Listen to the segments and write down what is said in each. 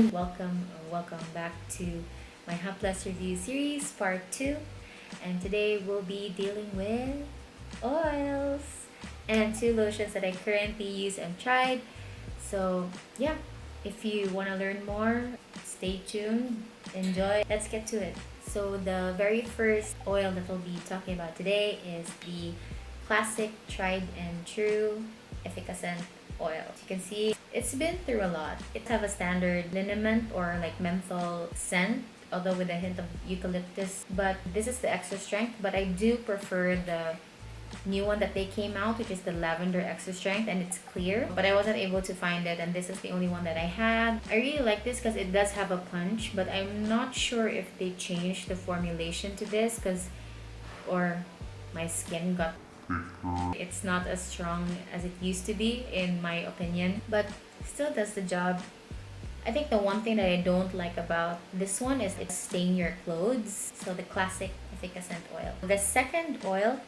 everyone, welcome back to my Haplas review series part 2, and today we'll be dealing with oils and 2 lotions that I currently use and tried. So yeah, if you want to learn more, stay tuned, enjoy. Let's get to it. So the very first oil that we'll be talking about today is the classic tried and true efficacent oil. As you can see, it's been through a lot. It have a standard liniment or like menthol scent, although with a hint of eucalyptus, but this is the extra strength. But I do prefer the new one that they came out, which is the lavender extra strength, and it's clear, but I wasn't able to find it, and this is the only one that I had. I really like this because it does have a punch, but I'm not sure if they changed the formulation to this or my skin got, it's not as strong as it used to be in my opinion, but still does the job. I think the one thing that I don't like about this one is it stain your clothes. So the classic efficacent oil. The second oil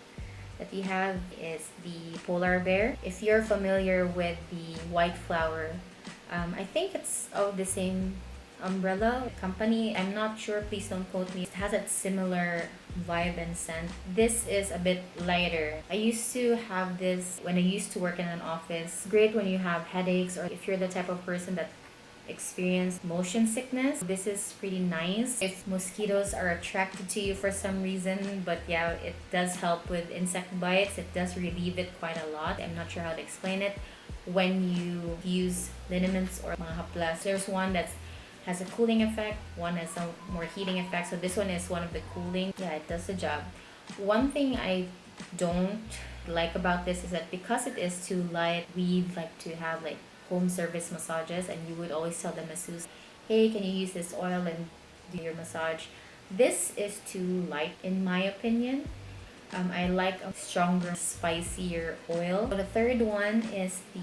that we have is the polar bear. If you're familiar with the white flower, I think it's of the same umbrella company. I'm not sure, please don't quote me. It has a similar vibe and scent. This is a bit lighter. I used to have this when I used to work in an office. Great when you have headaches or if you're the type of person that experience motion sickness. This is pretty nice if mosquitoes are attracted to you for some reason, but yeah, it does help with insect bites. It does relieve it quite a lot. I'm not sure how to explain it. When you use Liniments or mga Haplas, there's one that has a cooling effect, one has a more heating effect, so this one is one of the cooling. Yeah, it does the job. One thing I don't like about this is that because it is too light, we'd like to have like home service massages, and you would always tell the masseuse, hey, can you use this oil and do your massage. This is too light in my opinion. I like a stronger, spicier oil. So the third one is the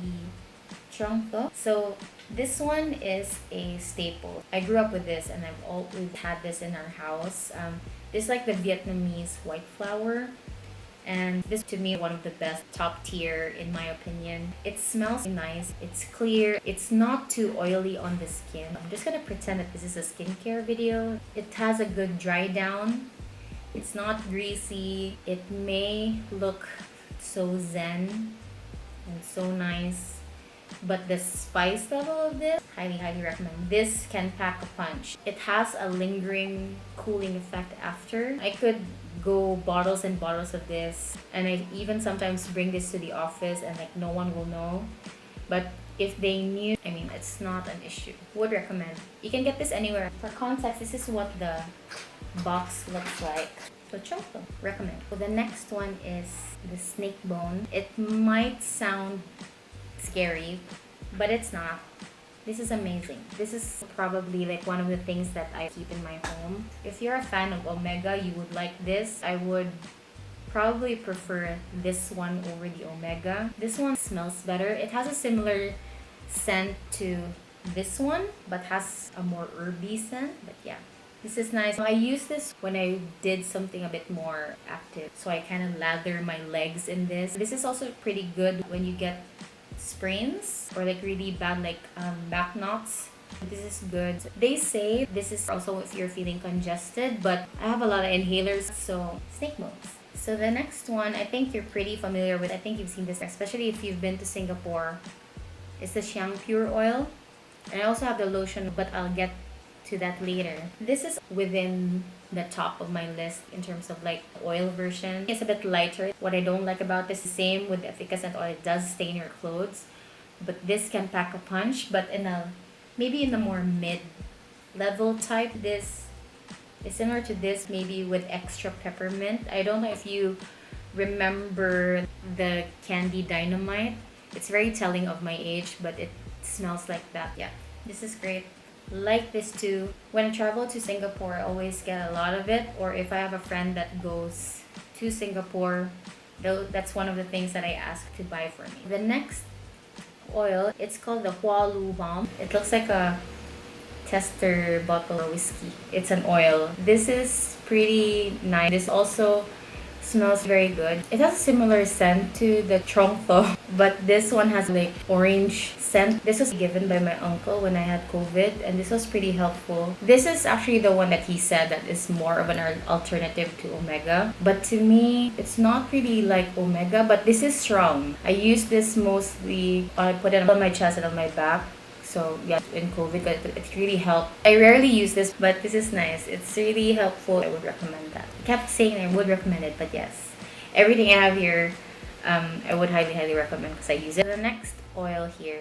Chongto. So this one is a staple. I grew up with this and I've always had this in our house. This is like the Vietnamese white flower, and this to me one of the best, top tier in my opinion. It smells nice, it's clear, it's not too oily on the skin. I'm just gonna pretend that this is a skincare video. It has a good dry down, it's not greasy, it may look so zen and so nice, but the spice level of this, highly recommend. This can pack a punch. It has a lingering cooling effect after. I could go bottles and bottles of this, and I even sometimes bring this to the office and like no one will know, but if they knew, I mean, it's not an issue. Would recommend. You can get this anywhere. For context, this is what the box looks like. So chocolate, recommend. So the next one is the snake bone. It might sound scary, but it's not. This is amazing. This is probably like one of the things that I keep in my home. If you're a fan of Omega, you would like this. I would probably prefer this one over the Omega. This one smells better. It has a similar scent to this one, but has a more herby scent. But yeah, this is nice. I use this when I did something a bit more active. So I kind of lather my legs in this. This is also pretty good when you get sprains or like really bad like back knots. This is good. They say this is also if you're feeling congested, but I have a lot of inhalers, so snake bones. So the next one, I think you're pretty familiar with. I think you've seen this, especially if you've been to Singapore. It's the Siang Pure oil. And I also have the lotion, but I'll get to that later. This is within the top of my list in terms of like oil version. It's a bit lighter. What I don't like about this is same with the efficacent oil. It does stain your clothes, but this can pack a punch, but in a maybe in the more mid level type. This is similar to this, maybe with extra peppermint. I don't know if you remember the candy dynamite. It's very telling of my age, but it smells like that. Yeah, this is great. Like this too. When I travel to Singapore, I always get a lot of it, or if I have a friend that goes to Singapore, that's one of the things that I ask to buy for me. The next oil, it's called the Hua Lu Balm. It looks like a tester bottle of whiskey. It's an oil. This is pretty nice. This also Smells very good. It has a similar scent to the Trongto, but this one has like orange scent. This was given by my uncle when I had COVID, and this was pretty helpful. This is actually the one that he said that is more of an alternative to Omega. But to me, it's not really like Omega, but this is strong. I use this mostly, I put it on my chest and on my back. So yeah, in COVID, it really helped. I rarely use this, but this is nice. It's really helpful. I would recommend that. I kept saying I would recommend it, but yes, everything I have here, I would highly recommend because I use it. The next oil here,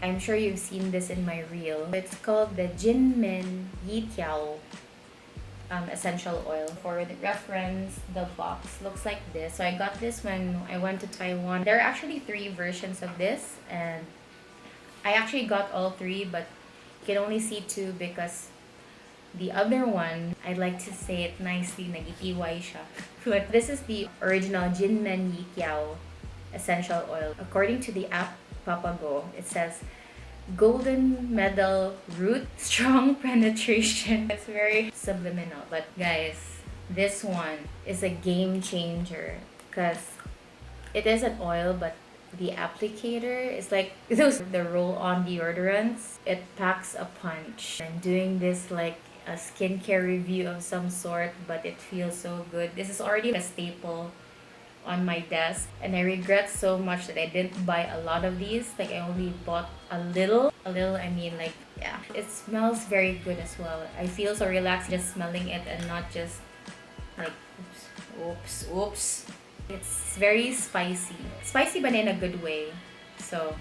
I'm sure you've seen this in my reel. It's called the Jinmen Yitiao essential oil. For the reference, the box looks like this. So I got this when I went to Taiwan. There are actually 3 versions of this, and I actually got all 3, but you can only see 2 because the other one, I'd like to say it nicely, nagitiwai siya. But this is the original Jinmen Yikiao essential oil. According to the app Papago, it says golden medal root, strong penetration. It's very subliminal. But guys, this one is a game changer because it is an oil, but the applicator is like those the roll-on deodorants. It packs a punch. I'm doing this like a skincare review of some sort, but it feels so good. This is already a staple on my desk, and I regret so much that I didn't buy a lot of these. Like I only bought a little. A little, I mean, like, yeah. It smells very good as well. I feel so relaxed just smelling it and not just like oops. It's very spicy. Spicy but in a good way. So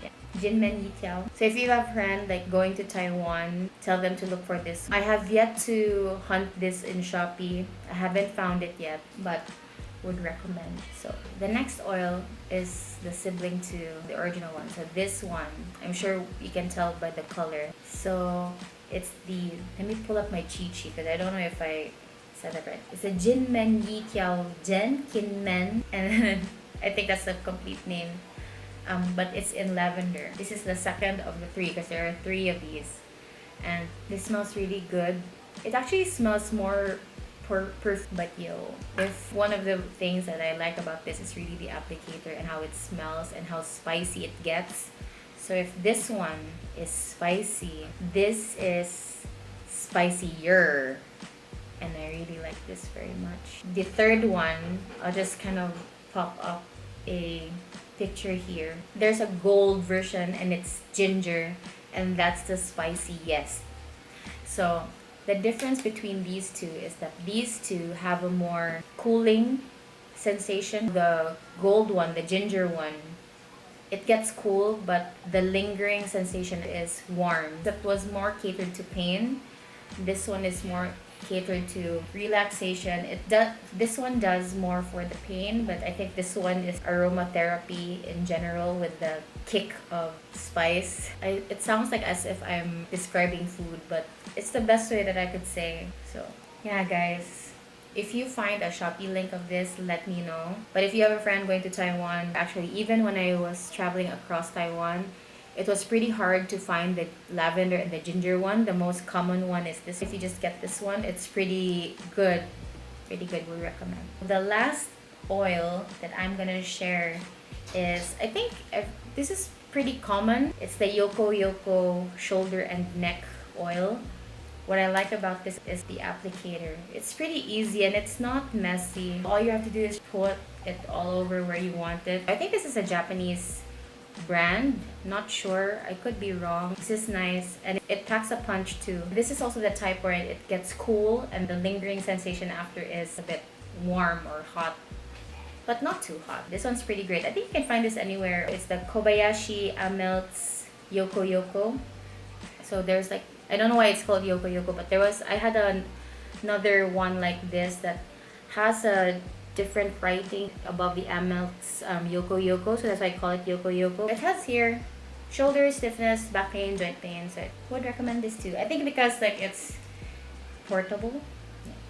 yeah. Jinmen Yitiao. So if you have friends like going to Taiwan, tell them to look for this. I have yet to hunt this in Shopee. I haven't found it yet, but would recommend. So the next oil is the sibling to the original one. So this one, I'm sure you can tell by the color. So it's the, let me pull up my cheat sheet because I don't know if I said that right. It's a Jinmen Yikiao Jen Kinmen, and I think that's the complete name. But it's in lavender. This is the second of the 3 because there are 3 of these, and this smells really good. It actually smells more perfume, but if one of the things that I like about this is really the applicator and how it smells and how spicy it gets. So if this one is spicy, this is spicier. And I really like this very much. The third one, I'll just kind of pop up a picture here. There's a gold version and it's ginger, and that's the spiciest. So the difference between these 2 is that these 2 have a more cooling sensation. The gold one, the ginger one, it gets cool, but the lingering sensation is warm. That was more catered to pain. This one is more catered to relaxation. This one does more for the pain, but I think this one is aromatherapy in general with the kick of spice. It sounds like as if I'm describing food, but it's the best way that I could say. So yeah, guys, if you find a Shopee link of this, let me know. But if you have a friend going to Taiwan, actually even when I was traveling across Taiwan, it was pretty hard to find the lavender and the ginger one. The most common one is this. If you just get this one, it's pretty good. Pretty good, we recommend. The last oil that I'm gonna share is, I think this is pretty common. It's the Yoko shoulder and neck oil. What I like about this is the applicator. It's pretty easy and it's not messy. All you have to do is put it all over where you want it. I think this is a Japanese brand, not sure, I could be wrong. This is nice and it packs a punch too. This is also the type where it gets cool and the lingering sensation after is a bit warm or hot, but not too hot. This one's pretty great. I think you can find this anywhere. It's the Kobayashi Amelt's Yoko. So there's like, I don't know why it's called Yoko, but I had another one like this that has a different writing above the Amelt's Yoko, so that's why I call it Yoko. It has here shoulder stiffness, back pain, joint pain, so I would recommend this too. I think because like it's portable.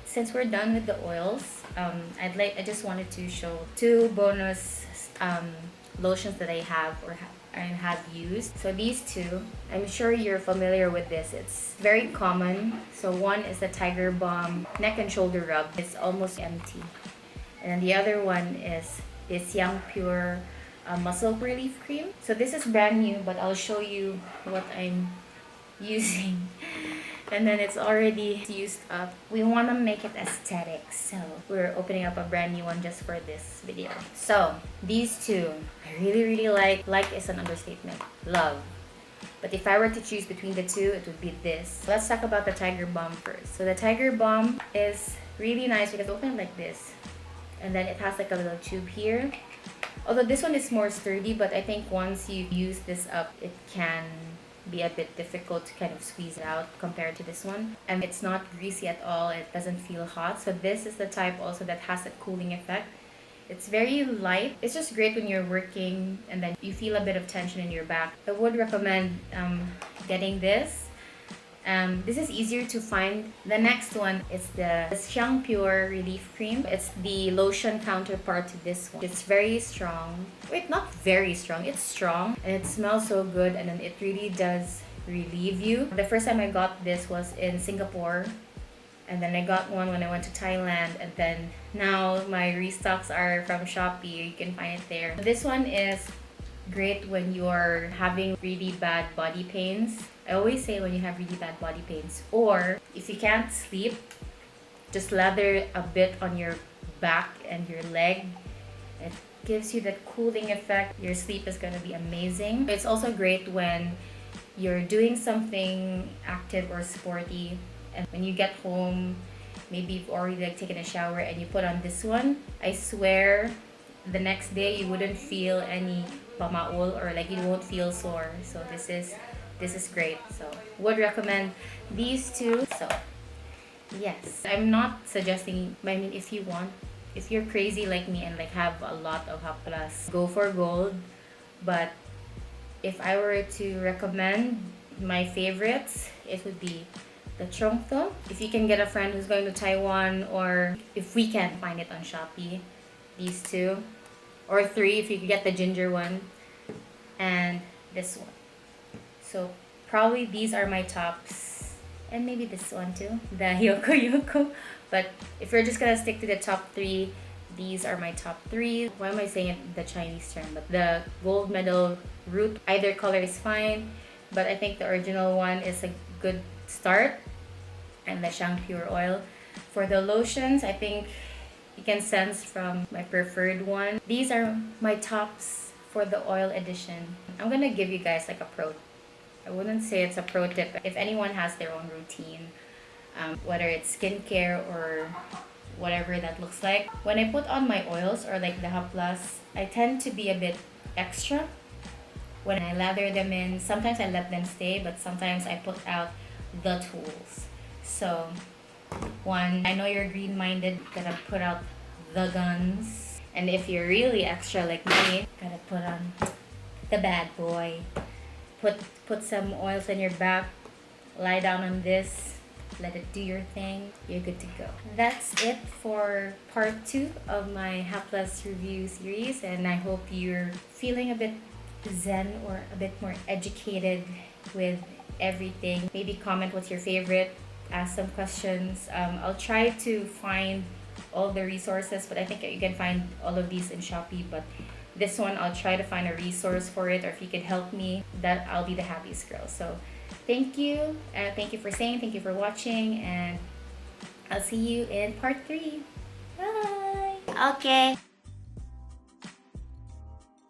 Since we're done with the oils, I just wanted to show 2 bonus lotions that I have and have used. So these 2, I'm sure you're familiar with this. It's very common. So one is the Tiger Balm neck and shoulder rub. It's almost empty. And the other one is this Young Pure Muscle Relief Cream. So this is brand new, but I'll show you what I'm using. And then it's already used up. We want to make it aesthetic, so we're opening up a brand new one just for this video. So these two I really like is an understatement, love. But if I were to choose between the two, it would be this. Let's talk about the Tiger Balm first. So the Tiger Balm is really nice because it's open like this, and then it has like a little tube here. Although this one is more sturdy, but I think once you use this up, it can be a bit difficult to kind of squeeze it out compared to this one. And it's not greasy at all, it doesn't feel hot. So this is the type also that has that cooling effect. It's very light. It's just great when you're working and then you feel a bit of tension in your back. I would recommend getting this. This is easier to find. The next one is the Xiang Pure Relief Cream. It's the lotion counterpart to this one. It's very strong. Wait, not very strong. It's strong and it smells so good, and then it really does relieve you. The first time I got this was in Singapore, and then I got one when I went to Thailand, and then now my restocks are from Shopee. You can find it there. This one is great when you're having really bad body pains. I always say when you have really bad body pains, or if you can't sleep, just lather a bit on your back and your leg. It gives you that cooling effect. Your sleep is gonna be amazing. It's also great when you're doing something active or sporty, and when you get home, maybe you've already like taken a shower and you put on this one. I swear the next day you wouldn't feel any pamaul, or like you won't feel sore. So this is great. So would recommend these two. So yes, I'm not suggesting, I mean, if you're crazy like me and like have a lot of Haplas, go for gold. But if I were to recommend my favorites, it would be the Chongto. If you can get a friend who's going to Taiwan, or if we can find it on Shopee, these two. Or three if you could get the ginger one. And this one. So probably these are my tops. And maybe this one too. The Yoko. But if you're just gonna stick to the top three, these are my top three. Why am I saying it the Chinese term? But the gold medal root, either color is fine. But I think the original one is a good start. And the Xiang Pure oil. For the lotions, I think you can sense from my preferred one. These are my tops for the oil edition. I'm gonna give you guys like a pro. I wouldn't say it's a pro tip. If anyone has their own routine, whether it's skincare or whatever that looks like. When I put on my oils or like the Haplas, I tend to be a bit extra. When I lather them in, sometimes I let them stay, but sometimes I put out the tools. So one, I know you're green-minded, gotta put out the guns. And if you're really extra like me, gotta put on the bad boy. Put some oils on your back, lie down on this, let it do your thing, you're good to go. That's it for part 2 of my Haplas review series, and I hope you're feeling a bit zen or a bit more educated with everything. Maybe comment what's your favorite, ask some questions. I'll try to find all the resources, but I think you can find all of these in Shopee. But this one, I'll try to find a resource for it, or if you could help me, that I'll be the happiest girl. So thank you. Thank you for staying. Thank you for watching. And I'll see you in part 3. Bye. Okay.